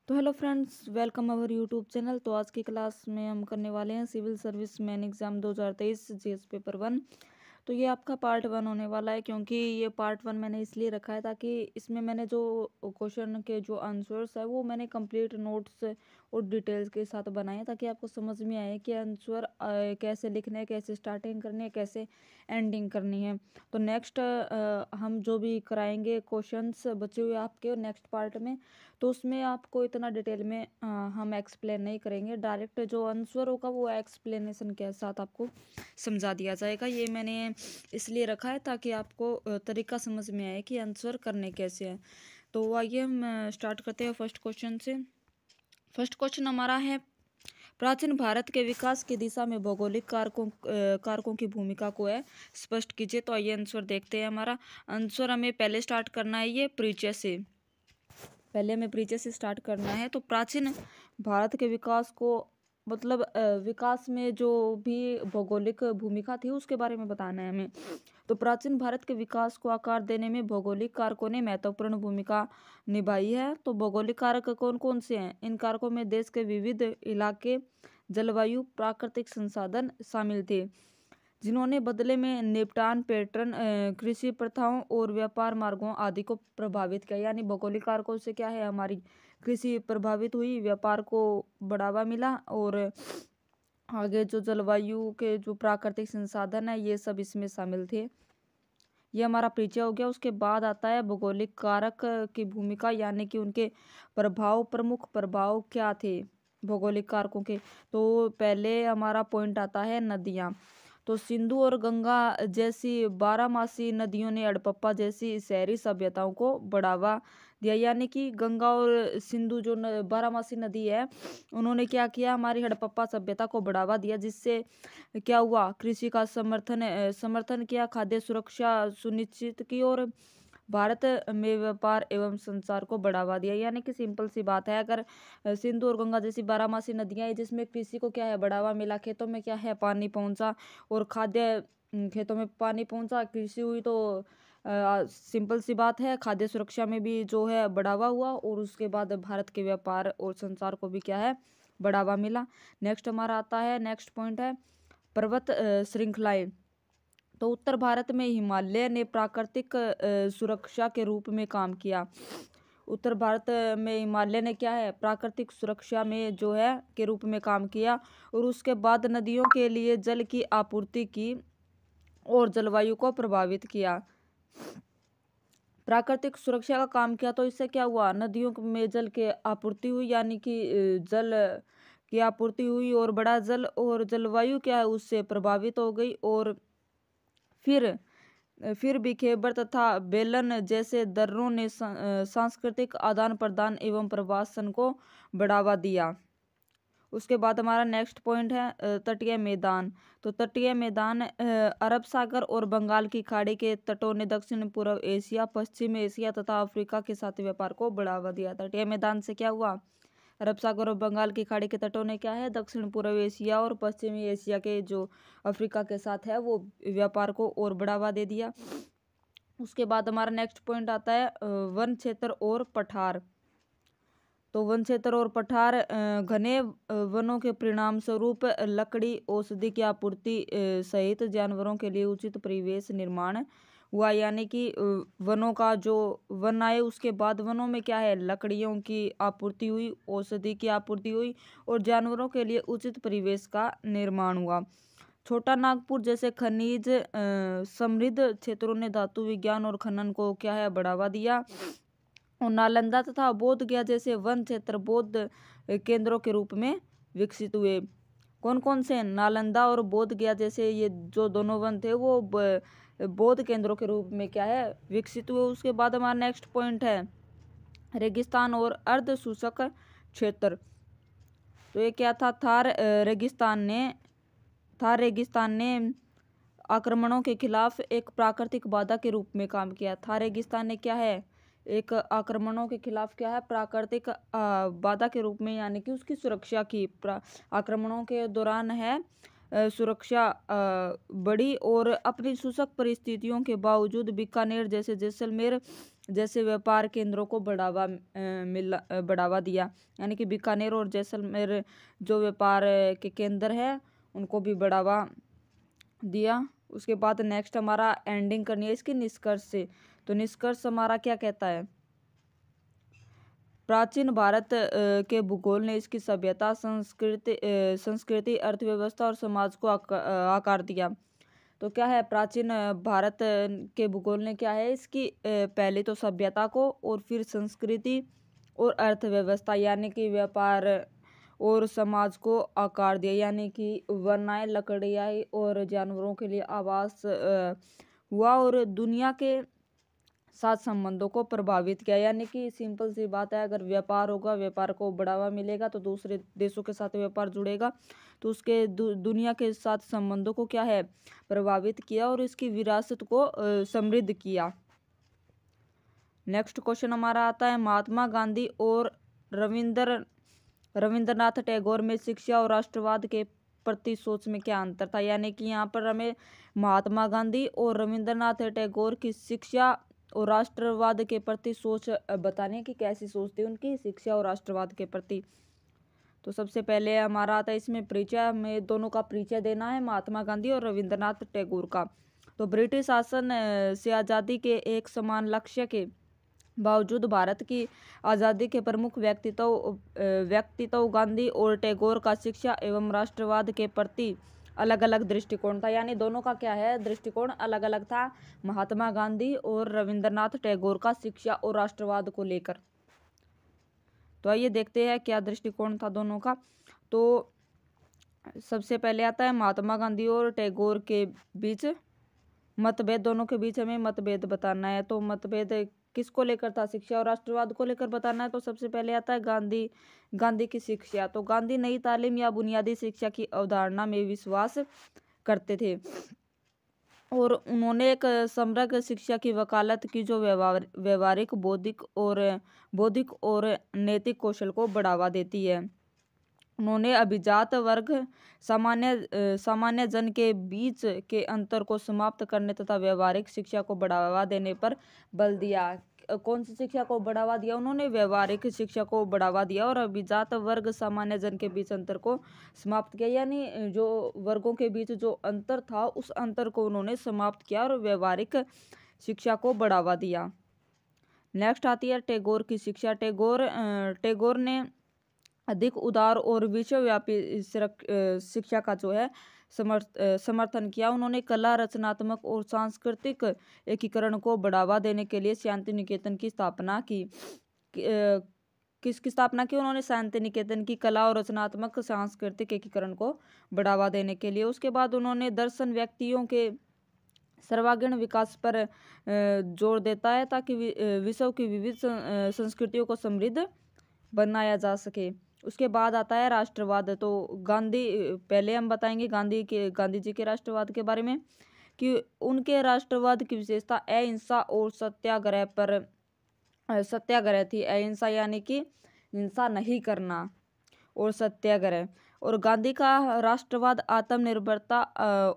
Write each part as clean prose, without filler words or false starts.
तो hello friends, welcome our YouTube channel. तो आज की क्लास में हम करने वाले हैं civil service main exam 2023 GS paper 1। तो ये आपका पार्ट 1 होने वाला है, क्योंकि ये पार्ट 1 मैंने इसलिए रखा है ताकि इसमें मैंने जो क्वेश्चन के जो आंसर्स है वो मैंने कंप्लीट नोट्स और डिटेल्स के साथ बनाए हैं, ताकि आपको समझ में आए कि आंसर कैसे लिखने हैं, कैसे स्टार्टिंग करनी है, कैसे एंडिंग करनी है। तो नेक्स्ट हम जो भी कराएंगे क्वेश्चंस बचे हुए आपके नेक्स्ट पार्ट में, तो उसमें आपको इतना डिटेल में हम एक्सप्लेन नहीं करेंगे। डायरेक्ट जो आंसर होगा वो एक्सप्लेनेशन के साथ आपको समझा दिया जाएगा। ये मैंने इसलिए रखा है ताकि आपको तरीका समझ में आए कि आंसर करने कैसे हैं। तो आइए हम स्टार्ट करते हैं फर्स्ट क्वेश्चन से। फर्स्ट क्वेश्चन हमारा है, प्राचीन भारत के विकास की दिशा में भौगोलिक कारकों की भूमिका को है स्पष्ट कीजिए। तो आइए आंसर देखते हैं। हमारा आंसर हमें पहले स्टार्ट करना है ये परिचय से। पहले हमें परिचय से स्टार्ट करना है। तो प्राचीन भारत के विकास को मतलब विकास में जो भी भौगोलिक भूमिका थी उसके बारे में बताना है हमें। तो प्राचीन भारत के विकास को आकार देने में भौगोलिक कारकों ने महत्वपूर्ण भूमिका निभाई है। तो भौगोलिक कारक कौन कौन से हैं? इन कारकों में देश के विविध इलाके, जलवायु, प्राकृतिक संसाधन शामिल थे, जिन्होंने बदले में निपटान पैटर्न, कृषि प्रथाओं और व्यापार मार्गों आदि को प्रभावित किया। यानी भौगोलिक कारकों से क्या है, हमारी कृषि प्रभावित हुई, व्यापार को बढ़ावा मिला, और आगे जो जलवायु के जो प्राकृतिक संसाधन है ये सब इसमें शामिल थे। ये हमारा परिचय हो गया। उसके बाद आता है भौगोलिक कारक की भूमिका, यानी कि उनके प्रभाव, प्रमुख प्रभाव क्या थे भौगोलिक कारकों के। तो पहले हमारा पॉइंट आता है नदियाँ। तो सिंधु और गंगा जैसी बारहमासी नदियों ने हड़प्पा जैसी शहरी सभ्यताओं को बढ़ावा दिया। यानी कि गंगा और सिंधु जो बारहमासी नदी है, उन्होंने क्या किया, हमारी हड़प्पा सभ्यता को बढ़ावा दिया, जिससे क्या हुआ, कृषि का समर्थन किया, खाद्य सुरक्षा सुनिश्चित की, और भारत में व्यापार एवं संचार को बढ़ावा दिया। यानी कि सिंपल सी बात है, अगर सिंधु और गंगा जैसी बारहमासी नदियां हैं जिसमें कृषि को क्या है बढ़ावा मिला, खेतों में क्या है पानी पहुंचा, और खाद्य खेतों में पानी पहुंचा, कृषि हुई, तो सिंपल सी बात है खाद्य सुरक्षा में भी जो है बढ़ावा हुआ, और उसके बाद भारत के व्यापार और संचार को भी क्या है बढ़ावा मिला। नेक्स्ट हमारा आता है, नेक्स्ट पॉइंट है पर्वत श्रृंखलाएं। तो उत्तर भारत में हिमालय ने प्राकृतिक सुरक्षा के रूप में काम किया। उत्तर भारत में हिमालय ने क्या है प्राकृतिक सुरक्षा में जो है के रूप में काम किया, और उसके बाद नदियों के लिए जल की आपूर्ति की और जलवायु को प्रभावित किया। प्राकृतिक सुरक्षा का काम किया, तो इससे क्या हुआ, नदियों में जल की आपूर्ति हुई, यानी कि जल की आपूर्ति हुई, और बड़ा जल, और जलवायु क्या है उससे प्रभावित हो गई, और फिर भी खैबर तथा बेलन जैसे दर्रों ने सांस्कृतिक आदान प्रदान एवं प्रवासन को बढ़ावा दिया। उसके बाद हमारा नेक्स्ट पॉइंट है तटीय मैदान। तो तटीय मैदान अरब सागर और बंगाल की खाड़ी के तटों ने दक्षिण पूर्व एशिया, पश्चिम एशिया तथा अफ्रीका के साथ व्यापार को बढ़ावा दिया। तटीय मैदान से क्या हुआ, अरब सागर और बंगाल की खाड़ी के तटों ने क्या है दक्षिण पूर्व एशिया और पश्चिमी एशिया के जो अफ्रीका के साथ है वो व्यापार को और बढ़ावा दे दिया। उसके बाद हमारा नेक्स्ट पॉइंट आता है वन क्षेत्र और पठार। तो वन क्षेत्र और पठार घने वनों के परिणाम स्वरूप लकड़ी, औषधि की आपूर्ति सहित जानवरों के लिए उचित परिवेश निर्माण हुआ। यानी कि वनों का जो वन आए उसके बाद वनों में क्या है लकड़ियों की आपूर्ति हुई, औषधि की आपूर्ति हुई, और जानवरों के लिए उचित परिवेश का निर्माण हुआ। छोटा नागपुर जैसे खनिज समृद्ध क्षेत्रों ने धातु विज्ञान और खनन को क्या है बढ़ावा दिया, और नालंदा तथा बोध गया जैसे वन क्षेत्र बौद्ध केंद्रों के रूप में विकसित हुए। कौन कौन से? नालंदा और बोध गया जैसे ये जो दोनों वन थे वो बौद्ध केंद्रों के रूप में क्या है विकसित हुए। उसके बाद हमारा नेक्स्ट पॉइंट है रेगिस्तान और अर्ध शुष्क क्षेत्र। तो ये क्या था, थार रेगिस्तान ने आक्रमणों के खिलाफ एक प्राकृतिक बाधा के रूप में काम किया। थार रेगिस्तान ने क्या है एक आक्रमणों के खिलाफ क्या है प्राकृतिक बाधा के रूप में, यानी कि उसकी सुरक्षा की आक्रमणों के दौरान है सुरक्षा बढ़ी और अपनी शुष्क परिस्थितियों के बावजूद बीकानेर जैसे जैसलमेर जैसे व्यापार केंद्रों को बढ़ावा दिया। यानी कि बीकानेर और जैसलमेर जो व्यापार के केंद्र है उनको भी बढ़ावा दिया। उसके बाद नेक्स्ट हमारा एंडिंग करनी है इसकी निष्कर्ष से। तो निष्कर्ष हमारा क्या कहता है, प्राचीन भारत के भूगोल ने इसकी सभ्यता संस्कृति अर्थव्यवस्था और समाज को आकार दिया। तो क्या है, प्राचीन भारत के भूगोल ने क्या है, इसकी पहले तो सभ्यता को और फिर संस्कृति और अर्थव्यवस्था यानी कि व्यापार और समाज को आकार दिया। यानी कि वनाएं, लकड़ियाँ और जानवरों के लिए आवास हुआ और दुनिया के साथ संबंधों को प्रभावित किया। यानी कि सिंपल सी बात है, अगर व्यापार होगा, व्यापार को बढ़ावा मिलेगा तो दूसरे देशों के साथ व्यापार जुड़ेगा तो उसके दुनिया के साथ संबंधों को क्या है, प्रभावित किया और इसकी विरासत को समृद्ध किया। नेक्स्ट क्वेश्चन हमारा आता है, महात्मा गांधी और रविंद्रनाथ टैगोर में शिक्षा और राष्ट्रवाद के प्रति सोच में क्या अंतर था। यानी कि यहाँ पर हमें महात्मा गांधी और रविंद्रनाथ टैगोर की शिक्षा और राष्ट्रवाद के प्रति सोच बताने की कैसी सोच थी उनकी शिक्षा और राष्ट्रवाद के प्रति। तो सबसे पहले हमारा आता है इसमें परिचय, में दोनों का परिचय देना है, महात्मा गांधी और रविंद्रनाथ टैगोर का। तो ब्रिटिश शासन से आज़ादी के एक समान लक्ष्य के बावजूद भारत की आज़ादी के प्रमुख व्यक्तित्व गांधी और टैगोर का शिक्षा एवं राष्ट्रवाद के प्रति अलग अलग दृष्टिकोण था। यानी दोनों का क्या है, दृष्टिकोण अलग अलग था, महात्मा गांधी और रविंद्रनाथ टैगोर का शिक्षा और राष्ट्रवाद को लेकर। तो आइए देखते हैं क्या दृष्टिकोण था दोनों का। तो सबसे पहले आता है महात्मा गांधी और टैगोर के बीच मतभेद, दोनों के बीच हमें मतभेद बताना है। तो मतभेद किसको लेकर था, शिक्षा और राष्ट्रवाद को लेकर बताना है। तो सबसे पहले आता है गांधी की शिक्षा। तो गांधी नई तालीम या बुनियादी शिक्षा की अवधारणा में विश्वास करते थे और उन्होंने एक समग्र शिक्षा की वकालत की जो व्यवहारिक बौद्धिक और नैतिक कौशल को बढ़ावा देती है। उन्होंने अभिजात वर्ग सामान्य जन के बीच के अंतर को समाप्त करने तथा व्यवहारिक शिक्षा को बढ़ावा देने पर बल दिया। कौन सी शिक्षा को बढ़ावा दिया उन्होंने, व्यवहारिक शिक्षा को बढ़ावा दिया और अभिजात वर्ग सामान्य जन के बीच अंतर को समाप्त किया। यानी जो वर्गों के बीच जो अंतर था उस अंतर को उन्होंने समाप्त किया और व्यवहारिक शिक्षा को बढ़ावा दिया। नेक्स्ट आती है टैगोर की शिक्षा। टैगोर ने अधिक उदार और विश्वव्यापी शिक्षा का जो है समर्थन किया। उन्होंने कला, रचनात्मक और सांस्कृतिक एकीकरण को बढ़ावा देने के लिए शांति निकेतन की स्थापना की। किसकी स्थापना की उन्होंने, शांति निकेतन की, कला और रचनात्मक सांस्कृतिक एकीकरण को बढ़ावा देने के लिए। उसके बाद उन्होंने दर्शन व्यक्तियों के सर्वांगीण विकास पर जोर देता है ताकि विश्व की विविध संस्कृतियों को समृद्ध बनाया जा सके। उसके बाद आता है राष्ट्रवाद। तो गांधी, पहले हम बताएंगे गांधी जी के राष्ट्रवाद के बारे में कि उनके राष्ट्रवाद की विशेषता अहिंसा और सत्याग्रह थी। अहिंसा यानी कि हिंसा नहीं करना और सत्याग्रह। और गांधी का राष्ट्रवाद आत्मनिर्भरता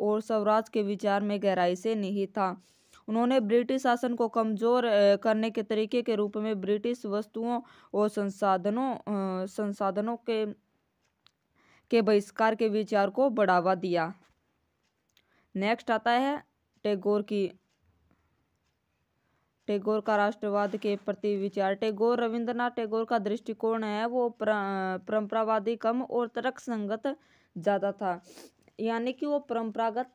और स्वराज के विचार में गहराई से निहित था। उन्होंने ब्रिटिश शासन को कमजोर करने के तरीके के रूप में ब्रिटिश वस्तुओं और संसाधनों के बहिष्कार के विचार को बढ़ावा दिया। नेक्स्ट आता है टैगोर का राष्ट्रवाद के प्रति विचार। रविंद्रनाथ टैगोर का दृष्टिकोण है वो परंपरावादी कम और तर्कसंगत ज्यादा था। यानी कि वो परंपरागत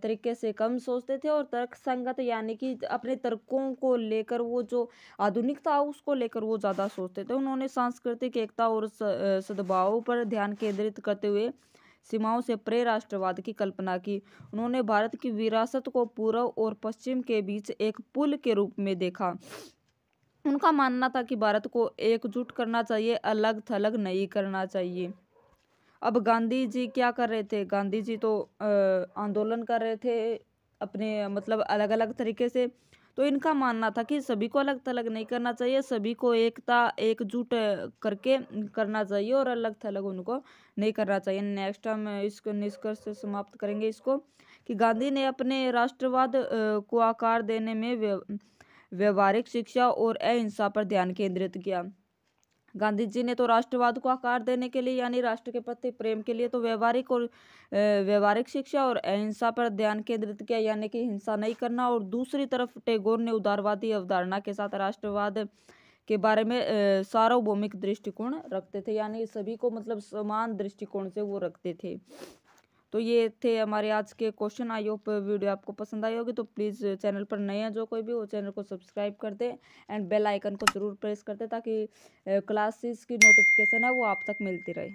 तरीके से कम सोचते थे और तर्कसंगत यानी कि अपने तर्कों को लेकर वो जो आधुनिक था उसको लेकर वो ज़्यादा सोचते थे। उन्होंने सांस्कृतिक एकता और सद्भाव पर ध्यान केंद्रित करते हुए सीमाओं से परे राष्ट्रवाद की कल्पना की। उन्होंने भारत की विरासत को पूर्व और पश्चिम के बीच एक पुल के रूप में देखा। उनका मानना था कि भारत को एकजुट करना चाहिए, अलग थलग नहीं करना चाहिए। अब गांधी जी क्या कर रहे थे, गांधी जी तो आंदोलन कर रहे थे अपने मतलब अलग अलग तरीके से। तो इनका मानना था कि सभी को अलग थलग नहीं करना चाहिए, सभी को एकजुट करके करना चाहिए और अलग थलग उनको नहीं करना चाहिए। नेक्स्ट हम इसको निष्कर्ष से समाप्त करेंगे इसको कि गांधी ने अपने राष्ट्रवाद को आकार देने में व्यवहारिक शिक्षा और अहिंसा पर ध्यान केंद्रित किया। गांधी जी ने तो राष्ट्रवाद को आकार देने के लिए यानी राष्ट्र के प्रति प्रेम के लिए तो व्यवहारिक शिक्षा और अहिंसा पर ध्यान केंद्रित किया, यानी कि हिंसा नहीं करना। और दूसरी तरफ टैगोर ने उदारवादी अवधारणा के साथ राष्ट्रवाद के बारे में सार्वभौमिक दृष्टिकोण रखते थे, यानी सभी को मतलब समान दृष्टिकोण से वो रखते थे। तो ये थे हमारे आज के क्वेश्चन। आई होप वीडियो आपको पसंद आई होगी, तो प्लीज़ चैनल पर नए हैं जो कोई भी वो चैनल को सब्सक्राइब कर दे एंड बेल आइकन को ज़रूर प्रेस कर दे ताकि क्लासेस की नोटिफिकेशन है वो आप तक मिलती रहे।